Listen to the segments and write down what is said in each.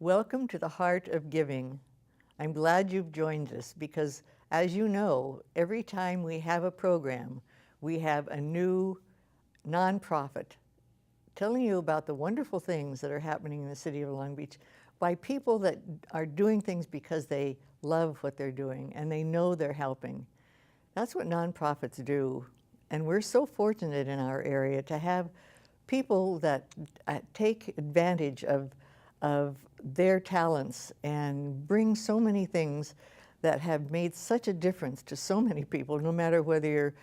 Welcome to the Heart of Giving. I'm glad you've joined us because, as you know, every time we have a program, we have a new nonprofit telling you about the wonderful things that are happening in the city of Long Beach by people that are doing things because they love what they're doing and they know they're helping. That's what nonprofits do. And we're so fortunate in our area to have people that take advantage of their talents and bring so many things that have made such a difference to so many people, no matter whether you're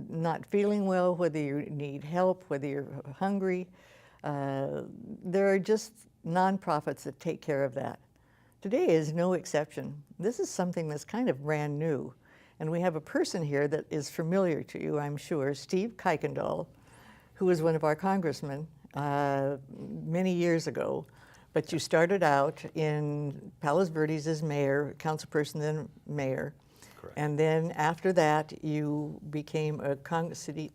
not feeling well, whether you need help, whether you're hungry. There are just nonprofits that take care of that. Today is no exception. This is something that's kind of brand new. And we have a person here that is familiar to you, I'm sure, Steve Kuykendall, who was one of our congressmen many years ago. But you started out in Palos Verdes as mayor, councilperson, then mayor. Correct. And then after that, you became a State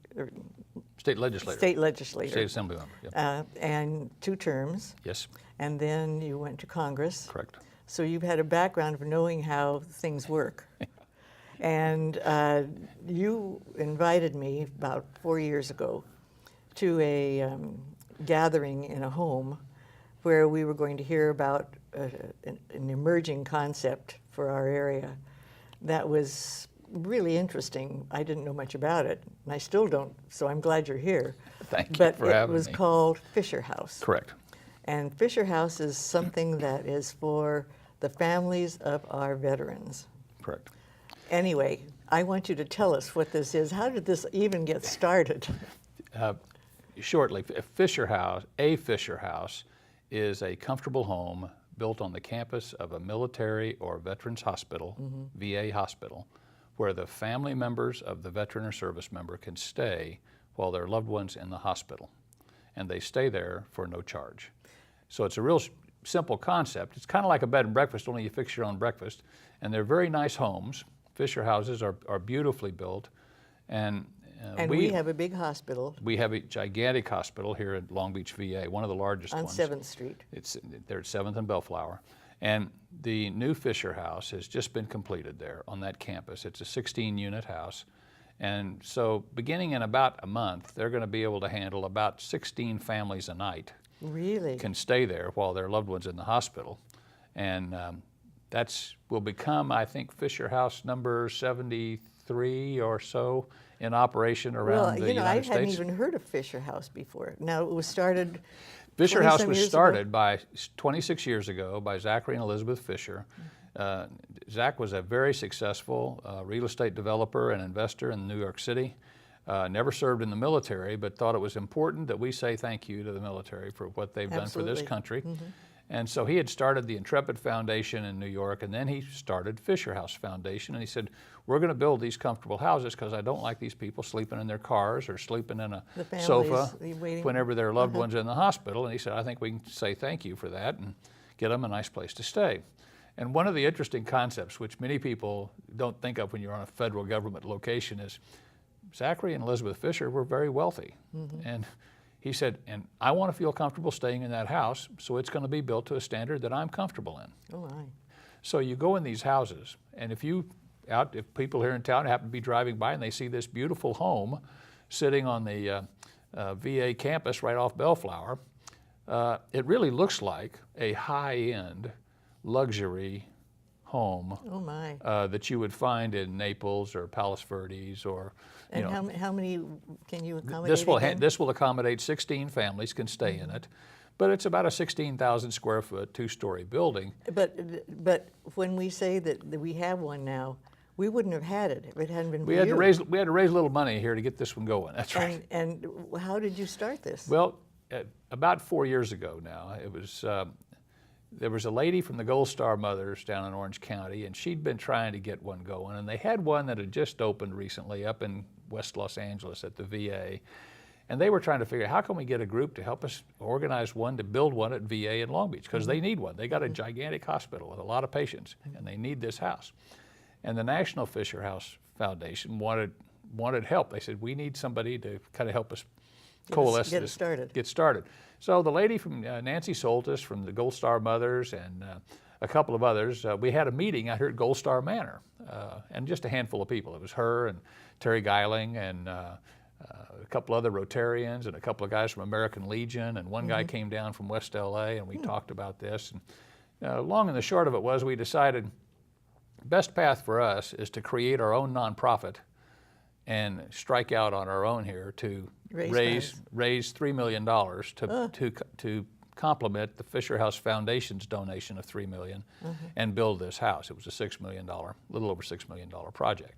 legislator. State legislator. State assembly member, yep. And 2 terms. Yes. And then you went to Congress. Correct. So you've had a background of knowing how things work. And you invited me about 4 years ago to a gathering in a home where we were going to hear about an emerging concept for our area that was really interesting. I didn't know much about it, and I still don't, so I'm glad you're here. Thank you but for having me. But it was called Fisher House. Correct. And Fisher House is something that is for the families of our veterans. Correct. Anyway, I want you to tell us what this is. How did this even get started? Shortly, a Fisher House is a comfortable home built on the campus of a military or veterans hospital, VA hospital, where the family members of the veteran or service member can stay while their loved one's in the hospital. And they stay there for no charge. So it's a real simple concept. It's kind of like a bed and breakfast, only you fix your own breakfast. And they're very nice homes. Fisher houses are beautifully built. And we have a big hospital. We have a gigantic hospital here at Long Beach VA, one of the largest ones. On 7th Street. They're at 7th and Bellflower. And the new Fisher House has just been completed there on that campus. It's a 16-unit house. And so beginning in about a month, they're going to be able to handle about 16 families a night. Really? Can stay there while their loved one's in the hospital. And will become, I think, Fisher House number 73 or so in operation around the United States. I hadn't even heard of Fisher House before. Now, it was started Fisher House was started by 26 years ago by Zachary and Elizabeth Fisher. Zach was a very successful real estate developer and investor in New York City. Never served in the military, but thought it was important that we say thank you to the military for what they've done for this country. And so he had started the Intrepid Foundation in New York, and then he started Fisher House Foundation, and he said, we're going to build these comfortable houses because I don't like these people sleeping in their cars or sleeping in a sofa whenever their loved one's in the hospital. And he said, I think we can say thank you for that and get them a nice place to stay. And one of the interesting concepts, which many people don't think of when you're on a federal government location, is Zachary and Elizabeth Fisher were very wealthy. And he said, and I want to feel comfortable staying in that house, so it's going to be built to a standard that I'm comfortable in. Oh, my. So you go in these houses, and if people here in town happen to be driving by and they see this beautiful home sitting on the VA campus right off Bellflower, it really looks like a high-end luxury home that you would find in Naples or Palos Verdes or how many can you accommodate? This will accommodate 16 families can stay in it, but it's about a 16,000 square foot 2-story building. But when we say that we have one now, we wouldn't have had it if it hadn't been for you. We had to raise a little money here to get this one going. That's right. And how did you start this? Well, about 4 years ago now, it was. There was a lady from the Gold Star Mothers down in Orange County, and she'd been trying to get one going, and they had one that had just opened recently up in West Los Angeles at the VA, and they were trying to figure out how can we get a group to help us organize one to build one at VA in Long Beach, because they need one. They got a gigantic hospital with a lot of patients, and they need this house. And the National Fisher House Foundation wanted help. They said, we need somebody to kind of help us coalesce Get it this, started. get started. So the lady from Nancy Soltis from the Gold Star Mothers and a couple of others, we had a meeting out here at Gold Star Manor, and just a handful of people. It was her and Terry Geiling and a couple other Rotarians and a couple of guys from American Legion, and one guy came down from West LA, and we talked about this. And long and the short of it was we decided the best path for us is to create our own nonprofit and strike out on our own here to raise $3 million to complement the Fisher House Foundation's donation of $3 million and build this house. It was a $6 million, little over $6 million project.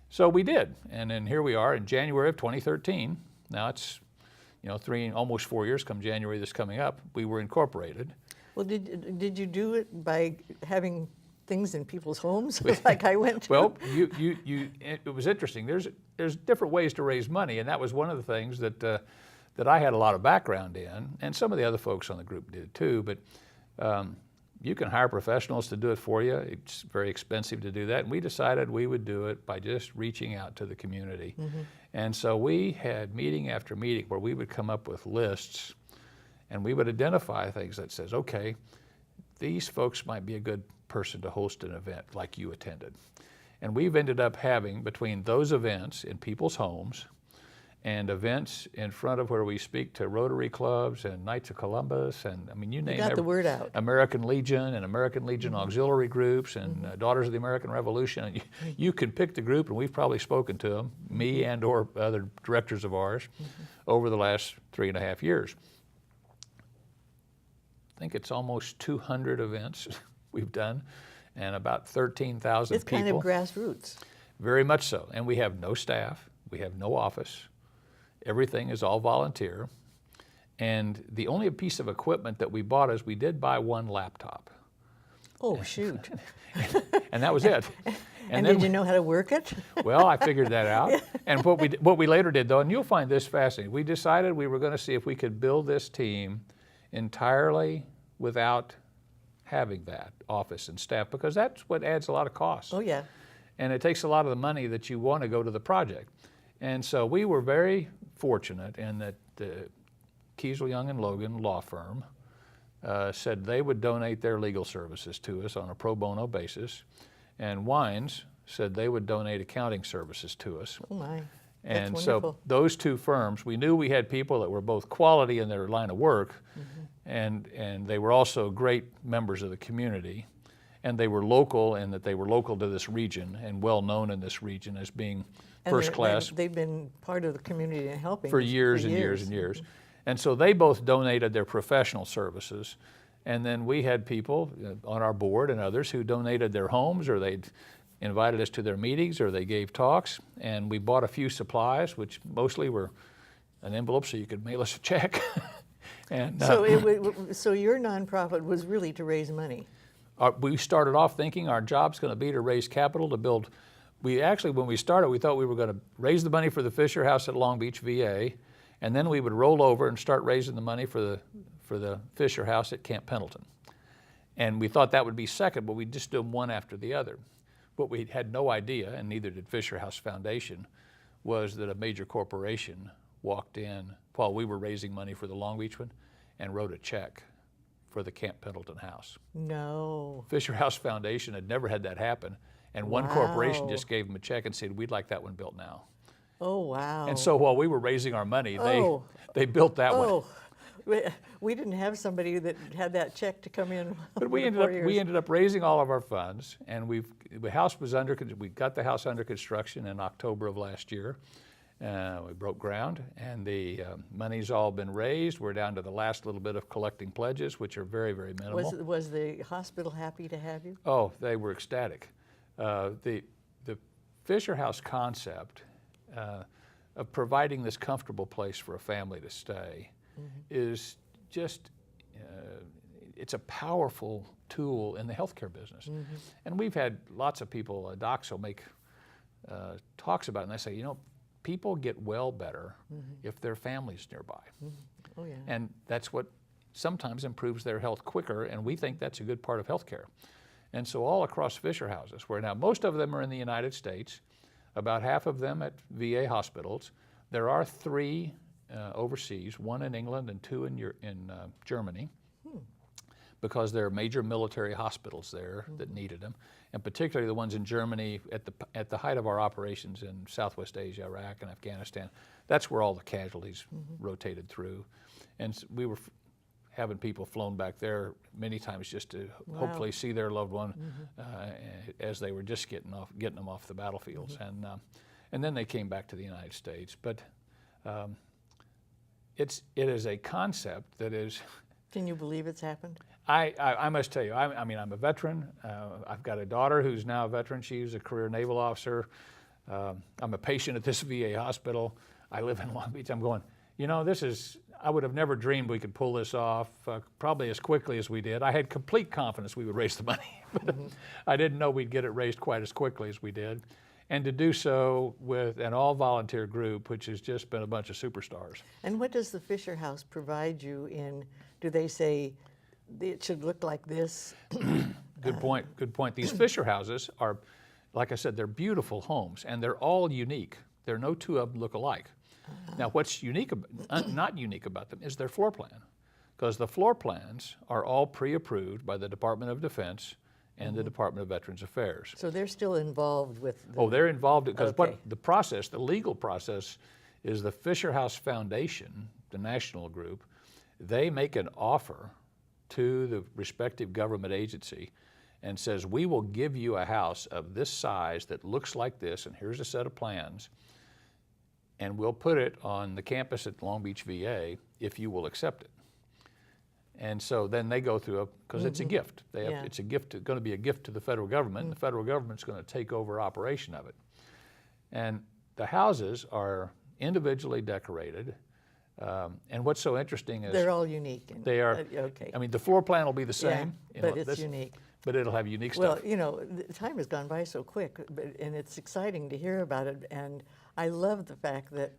So we did, and then here we are in January of 2013. Now it's, almost 4 years come January this coming up, we were incorporated. Well, did you do it by having things in people's homes like I went to? Well, it was interesting. There's different ways to raise money, and that was one of the things that that I had a lot of background in, and some of the other folks on the group did too. But you can hire professionals to do it for you. It's very expensive to do that, and we decided we would do it by just reaching out to the community. And so we had meeting after meeting where we would come up with lists, and we would identify things that says, okay, these folks might be a good person to host an event like you attended. And we've ended up having, between those events in people's homes and events in front of where we speak to Rotary clubs and Knights of Columbus, and I mean, you name it. Got the word out. American Legion and American Legion auxiliary groups and Daughters of the American Revolution. And you can pick the group, and we've probably spoken to them, me and or other directors of ours, over the last 3.5 years. I think it's almost 200 events we've done, and about 13,000 It's people. kind of grassroots. Very much so. And we have no staff. We have no office. Everything is all volunteer. And the only piece of equipment that we bought is we did buy one laptop. Oh, shoot. And that was it. And then did you know how to work it? Well, I figured that out. And what we later did, though, and you'll find this fascinating, we decided we were going to see if we could build this team entirely without having that office and staff, because that's what adds a lot of cost. Oh, yeah. And it takes a lot of the money that you want to go to the project. And so we were very fortunate in that the Kiesel, Young and Logan law firm said they would donate their legal services to us on a pro bono basis, and Wines said they would donate accounting services to us. Oh, my. And That's so wonderful. those two firms, we knew we had people that were both quality in their line of work, and they were also great members of the community, and they were local in that they were local to this region and well known in this region as being And first class They've been part of the community and helping for years and years and years. And so they both donated their professional services. And then we had people on our board and others who donated their homes, or they'd invited us to their meetings, or they gave talks. And we bought a few supplies, which mostly were an envelope so you could mail us a check. And So, so your nonprofit was really to raise money. we started off thinking our job's going to be to raise capital to build. We actually, when we started, we thought we were going to raise the money for the Fisher House at Long Beach, VA, and then we would roll over and start raising the money for the Fisher House at Camp Pendleton. And we thought that would be second, but we'd just do them one after the other. What we had no idea, and neither did Fisher House Foundation, was that a major corporation walked in while we were raising money for the Long Beach one and wrote a check for the Camp Pendleton house. No. Fisher House Foundation had never had that happen, and one corporation just gave them a check and said, we'd like that one built now. Oh, wow. And so while we were raising our money, they built that one. Oh, we didn't have somebody that had that check to come in. But we ended up raising all of our funds, and we got the house under construction in October of last year. We broke ground, and the money's all been raised. We're down to the last little bit of collecting pledges, which are very, very minimal. Was the hospital happy to have you? Oh, they were ecstatic. The Fisher House concept of providing this comfortable place for a family to stay is just, it's a powerful tool in the healthcare business. And we've had lots of people, docs will make talks about it, and they say, people get well better if their family's nearby. Oh, yeah. And that's what sometimes improves their health quicker, and we think that's a good part of healthcare. And so all across Fisher Houses, where now most of them are in the United States, about half of them at VA hospitals, there are 3 overseas, 1 in England and 2 in Germany, because there are major military hospitals there that needed them, and particularly the ones in Germany at the height of our operations in Southwest Asia, Iraq and Afghanistan. That's where all the casualties rotated through, and we were having people flown back there many times just to hopefully see their loved one as they were just getting them off the battlefields, and then they came back to the United States. But it is a concept that is. Can you believe it's happened? I must tell you, I mean, I'm a veteran. I've got a daughter who's now a veteran. She's a career naval officer. I'm a patient at this VA hospital. I live in Long Beach. I'm going, you know, I would have never dreamed we could pull this off probably as quickly as we did. I had complete confidence we would raise the money, but I didn't know we'd get it raised quite as quickly as we did. And to do so with an all-volunteer group, which has just been a bunch of superstars. And what does the Fisher House provide you in, do they say it should look like this? Good point, good point. These Fisher houses are, like I said, they're beautiful homes, and they're all unique. There are no two of them look alike. Now, what's unique, not unique about them is their floor plan, because the floor plans are all pre-approved by the Department of Defense and the Department of Veterans Affairs. So they're still involved with the... Oh, they're involved, because Okay. the process, the legal process, is the Fisher House Foundation, the national group, they make an offer to the respective government agency and says, we will give you a house of this size that looks like this, and here's a set of plans, and we'll put it on the campus at Long Beach VA if you will accept it. And so then they go through because it's a gift. It's a gift, going to be a gift to the federal government, and the federal government's going to take over operation of it. And the houses are individually decorated. And what's so interesting is They're all unique. they are. Okay. I mean, the floor plan will be the same, Yeah, but it's unique. but it'll have unique Well, stuff. you know, the time has gone by so quick, and it's exciting to hear about it. And I love the fact that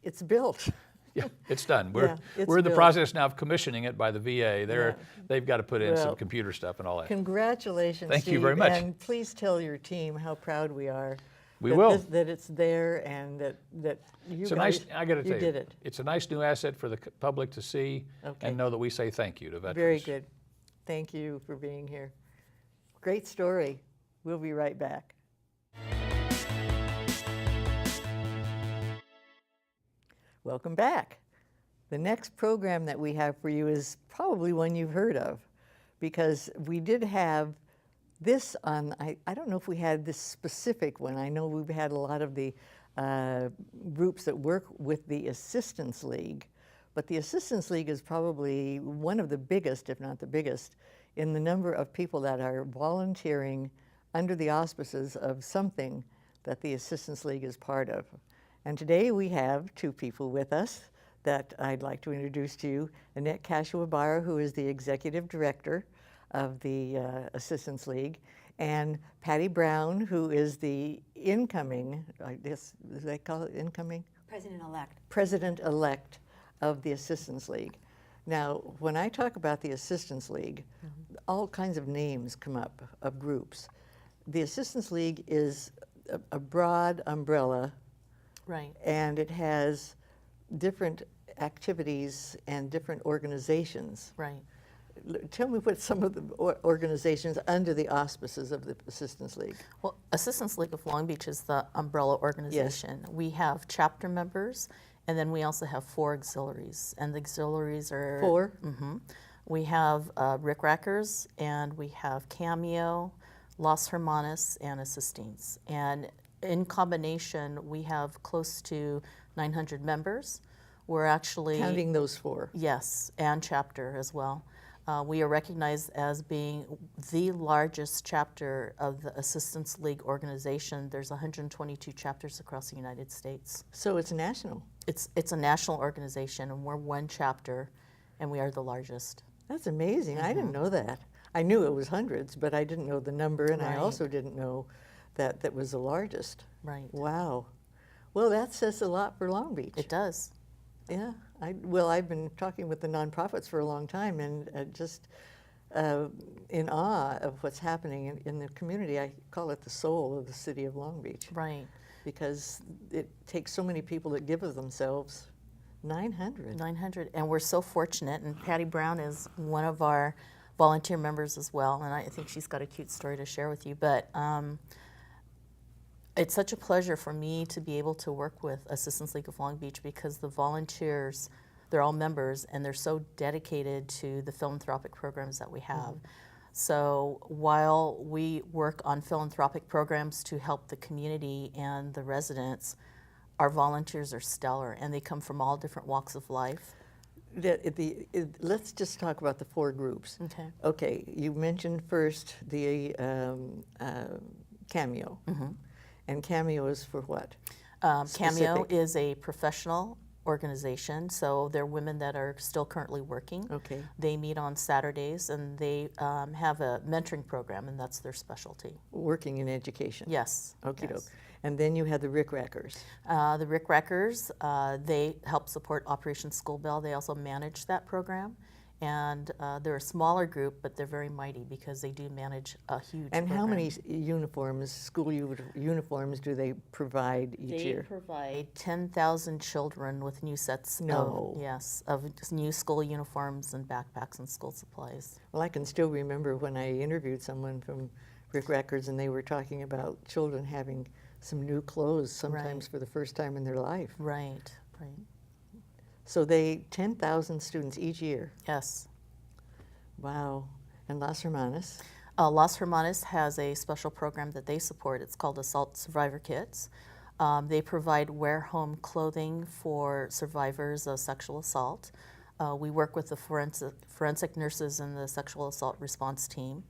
it's built. Yeah, it's done. Yeah, it's we're in the built. process now of commissioning it by the VA. They've got to put in Well, some computer stuff and all that. Congratulations, Thank you Steve, very much. And please tell your team how proud we are. We that will. that it's there, and that you It's a guys, nice. I got to tell you, did it. it's a nice new asset for the public to see Okay. and know that we say thank you to veterans. Very good. Thank you for being here. Great story. We'll be right back. Welcome back. The next program that we have for you is probably one you've heard of, because we did have this on, I don't know if we had this specific one. I know we've had a lot of the groups that work with the Assistance League, but the Assistance League is probably one of the biggest, if not the biggest, in the number of people that are volunteering under the auspices of something that the Assistance League is part of. And today we have two people with us that I'd like to introduce to you. Annette Kashiwabara, who is the Executive Director of the Assistance League, and Patty Brown, who is the incoming, I guess, do they call it incoming? President-elect. President-elect of the Assistance League. Now, when I talk about the Assistance League, all kinds of names come up of groups. The Assistance League is a broad umbrella, Right. and it has different activities and different organizations. Right. Tell me what some of the organizations under the auspices of the Assistance League. Well, Assistance League of Long Beach is the umbrella organization. We have chapter members, and then we also have 4 auxiliaries. And the auxiliaries are 4? We have Rick Rackers, and we have Cameo, Los Hermanos, and Assistines. And in combination, we have close to 900 members. We're actually Counting those 4. Yes, and chapter as well. We are recognized as being the largest chapter of the Assistance League organization. There's 122 chapters across the United States. So it's national. It's a national organization, and we're one chapter, and we are the largest. That's amazing. I didn't know that. I knew it was hundreds, but I didn't know the number, and I Right. also didn't know that that was the largest. Right. Wow. Well, that says a lot for Long Beach. It does. Yeah. I've been talking with the nonprofits for a long time, and just in awe of what's happening in the community. I call it the soul of the city of Long Beach, Right. because it takes so many people that give of themselves 900. 900, and we're so fortunate, and Patty Brown is one of our volunteer members as well, and I think she's got a cute story to share with you, but it's such a pleasure for me to be able to work with Assistance League of Long Beach because the volunteers, they're all members, and they're so dedicated to the philanthropic programs that we have. So while we work on philanthropic programs to help the community and the residents, our volunteers are stellar, and they come from all different walks of life. Let's just talk about the 4 groups. Okay. Okay, you mentioned first the Cameo. And Cameo is for what? Cameo Specific. is a professional organization, so they're women that are still currently working. Okay. They meet on Saturdays, and they have a mentoring program, and that's their specialty. Working in education. Yes. Okie doke. yes. And then you have the Rick Rackers. The Rick Rackers, they help support Operation School Bell. They also manage that program. And they're a smaller group, but they're very mighty because they do manage a huge And how program. many uniforms, school uniforms, do they provide each They year? provide 10,000 children with new sets No. of new school uniforms and backpacks and school supplies. Well, I can still remember when I interviewed someone from Rick Rackers, and they were talking about children having some new clothes, sometimes Right. for the first time in their life. Right, right. So 10,000 students each year. Yes. Wow. And Las Hermanas? Las Hermanas has a special program that they support. It's called Assault Survivor Kits. They provide wear home clothing for survivors of sexual assault. We work with the forensic nurses in the sexual assault response team,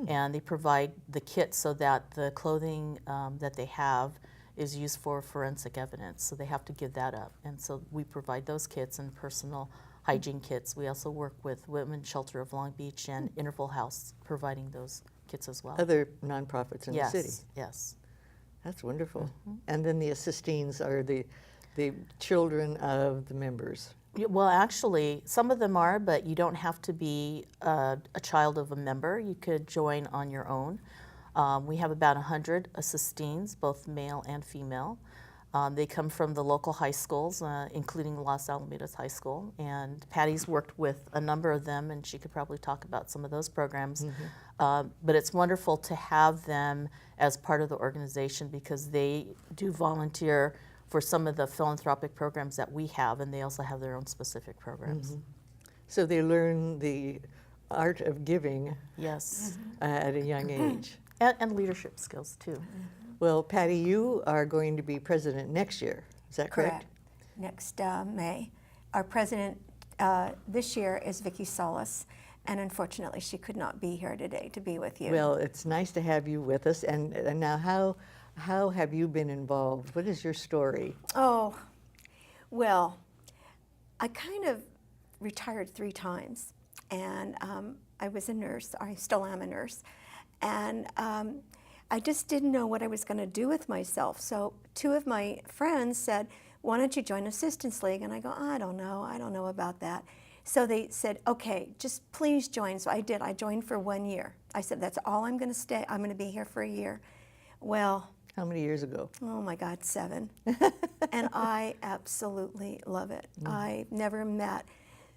and they provide the kits so that the clothing that they have is used for forensic evidence, so they have to give that up. And so we provide those kits and personal hygiene kits. We also work with Women's Shelter of Long Beach and Interval House, providing those kits as well. Other nonprofits in yes, the city. yes. That's wonderful. And then the assistines are the children of the members. Well, actually, some of them are, but you don't have to be a child of a member. You could join on your own. We have about 100 assistines, both male and female. They come from the local high schools, including Los Alamitos High School. And Patty's worked with a number of them, and she could probably talk about some of those programs. But it's wonderful to have them as part of the organization because they do volunteer for some of the philanthropic programs that we have, and they also have their own specific programs. So they learn the art of giving Yes. at a young age. And leadership skills, too. Well, Patty, you are going to be president next year. Is that correct? Next May. Our president this year is Vicki Solis, and unfortunately she could not be here today to be with you. Well, it's nice to have you with us. And now, how have you been involved? What is your story? Oh, well, I kind of retired 3 times, and I was a nurse. I still am a nurse. And I just didn't know what I was going to do with myself. So 2 of my friends said, why don't you join Assistance League? And I go, I don't know about that. So they said, okay, just please join. So I did. I joined for 1 year. I said, that's all I'm going to stay. I'm going to be here for a year. Well, How many years ago? oh my God, 7. And I absolutely love it. I've never met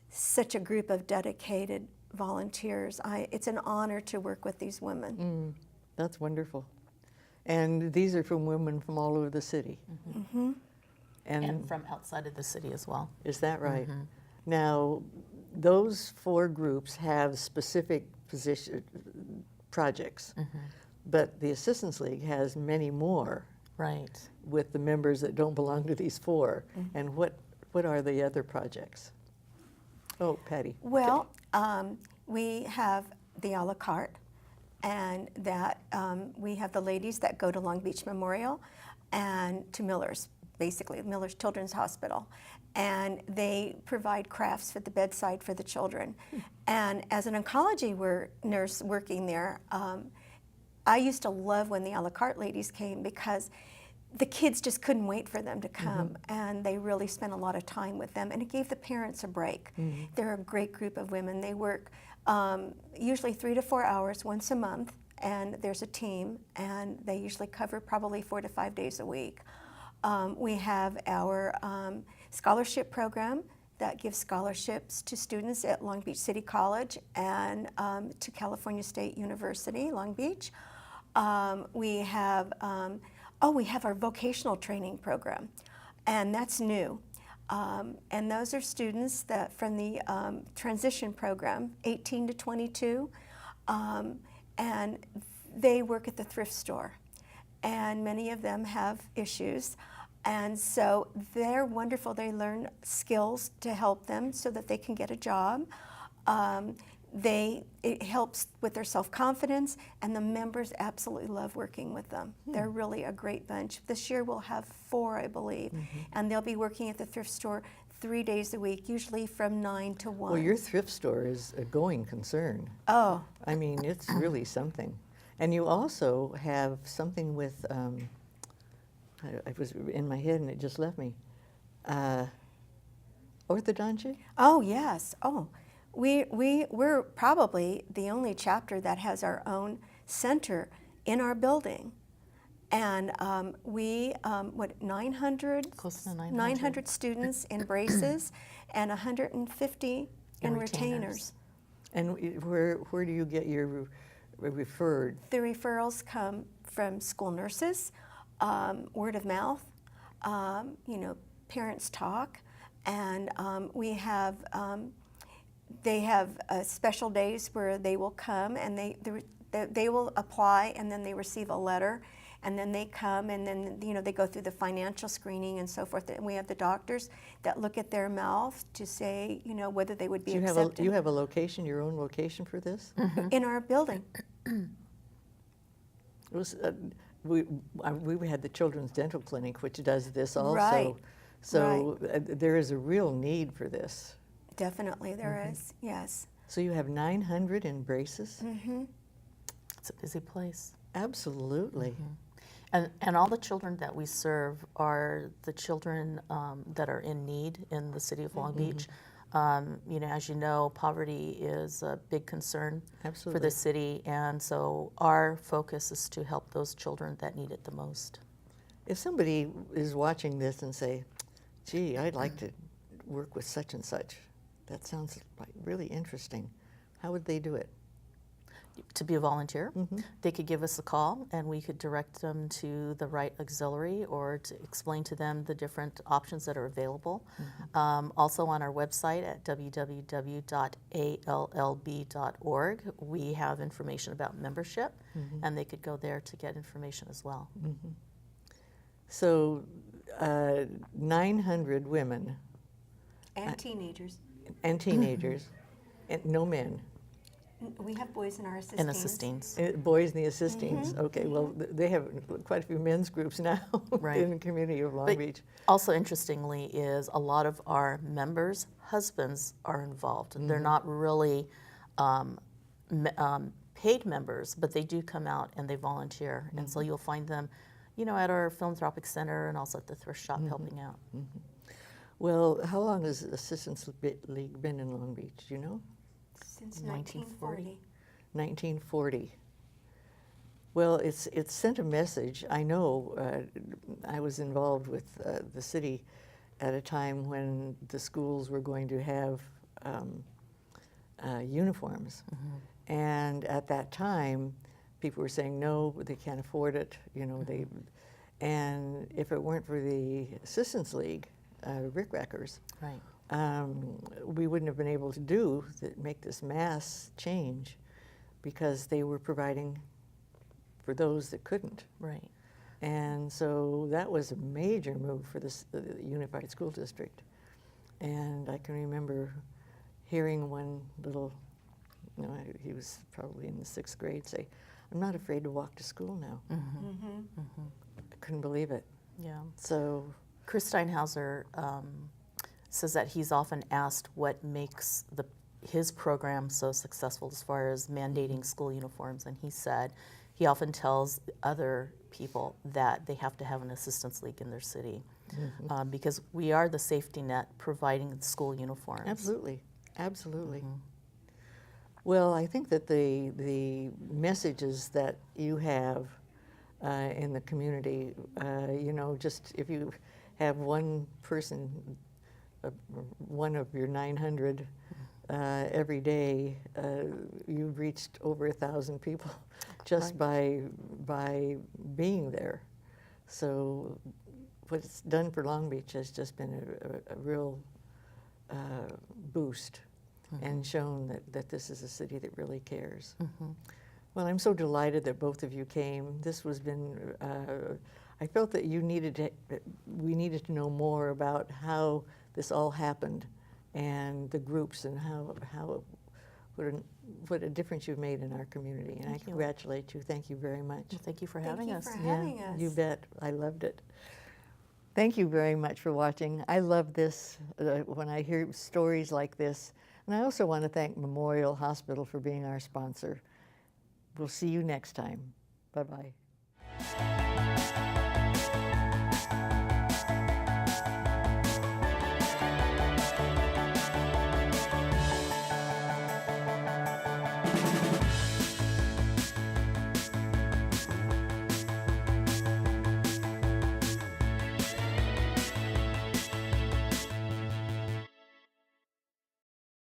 such a group of dedicated volunteers. It's an honor to work with these women. That's wonderful. And these are from women from all over the city. And from outside of the city as well. Is that right? Now, those 4 groups have specific projects, but the Assistance League has many more Right. with the members that don't belong to these 4. And what are the other projects? Oh, Patty. Well, we have the a la carte, and that we have the ladies that go to Long Beach Memorial and to Miller's, basically, Miller's Children's Hospital. And they provide crafts for the bedside for the children. And as an oncology nurse working there, I used to love when the a la carte ladies came because the kids just couldn't wait for them to come, and they really spent a lot of time with them, and it gave the parents a break. They're a great group of women. They work usually 3 to 4 hours once a month, and there's a team, and they usually cover probably 4 to 5 days a week. We have our scholarship program that gives scholarships to students at Long Beach City College and to California State University, Long Beach. We have our vocational training program, and that's new. And those are students that from the transition program, 18 to 22, and they work at the thrift store. And many of them have issues. And so they're wonderful. They learn skills to help them so that they can get a job. It helps with their self-confidence, and the members absolutely love working with them. They're really a great bunch. This year we'll have 4, I believe, and they'll be working at the thrift store 3 days a week, usually from 9 to 1. Well, your thrift store is a going concern. Oh, I mean, it's really something. And you also have something with, it was in my head and it just left me, orthodontia? oh yes. Oh, we're probably the only chapter that has our own center in our building. And 900? Close to 900. 900 students in braces and 150 in retainers. And where do you get your referred? The referrals come from school nurses, word of mouth, parents talk, and we have they have special days where they will come and they will apply, and then they receive a letter, and then they come, and then they go through the financial screening and so forth. And we have the doctors that look at their mouth to say whether they would be accepted. You have a location, your own location for this? In our building. It was we had the Children's Dental Clinic, which does this also. Right. So there is a real need for this. Definitely there is, yes. So you have 900 in braces? It's a busy place. Absolutely. And all the children that we serve are the children that are in need in the city of Long Beach. As you know, poverty is a big concern for Absolutely. the city, and so our focus is to help those children that need it the most. If somebody is watching this and say, gee, I'd like to work with such and such, that sounds like really interesting, how would they do it? To be a volunteer, they could give us a call and we could direct them to the right auxiliary or to explain to them the different options that are available. Also on our website at www.allb.org, we have information about membership, and they could go there to get information as well. So 900 women And teenagers. and teenagers, and no men. We have boys in our assistants. And assistants. Boys and the assistants. Okay, well, they have quite a few men's groups now Right. in the community of Long But Beach. also interestingly is a lot of our members' husbands are involved. They're not really paid members, but they do come out and they volunteer. And so you'll find them, at our philanthropic center and also at the thrift shop helping out. Well, how long has Assistance League been in Long Beach? Do you know? Since 1940. 1940. Well, it's sent a message. I know I was involved with the city at a time when the schools were going to have uniforms. And at that time, people were saying, no, they can't afford it. And if it weren't for the Assistance League, Rick Rackers, Right. we wouldn't have been able to make this mass change because they were providing for those that couldn't. Right. And so that was a major move for the Unified School District. And I can remember hearing one little, he was probably in the 6th grade, say, I'm not afraid to walk to school now. I couldn't believe it. Yeah. So Chris Steinhauser says that he's often asked what makes his program so successful as far as mandating school uniforms, and he said he often tells other people that they have to have an assistance league in their city because we are the safety net providing the school uniforms. absolutely, absolutely. Well, I think that the messages that you have in the community. You know, just if you have one person, one of your 900 every day, you've reached over 1,000 people just by being there. So what it's done for Long Beach has just been a real boost and shown that this is a city that really cares. Well, I'm so delighted that both of you came. This was been, I felt that we needed to know more about how this all happened and the groups and what a difference you've made in our community. And I congratulate you. Thank you very much. Well, thank you for having us. Thank you for having us. You bet. I loved it. Thank you very much for watching. I love this when I hear stories like this. And I also want to thank Memorial Hospital for being our sponsor. We'll see you next time. Bye-bye.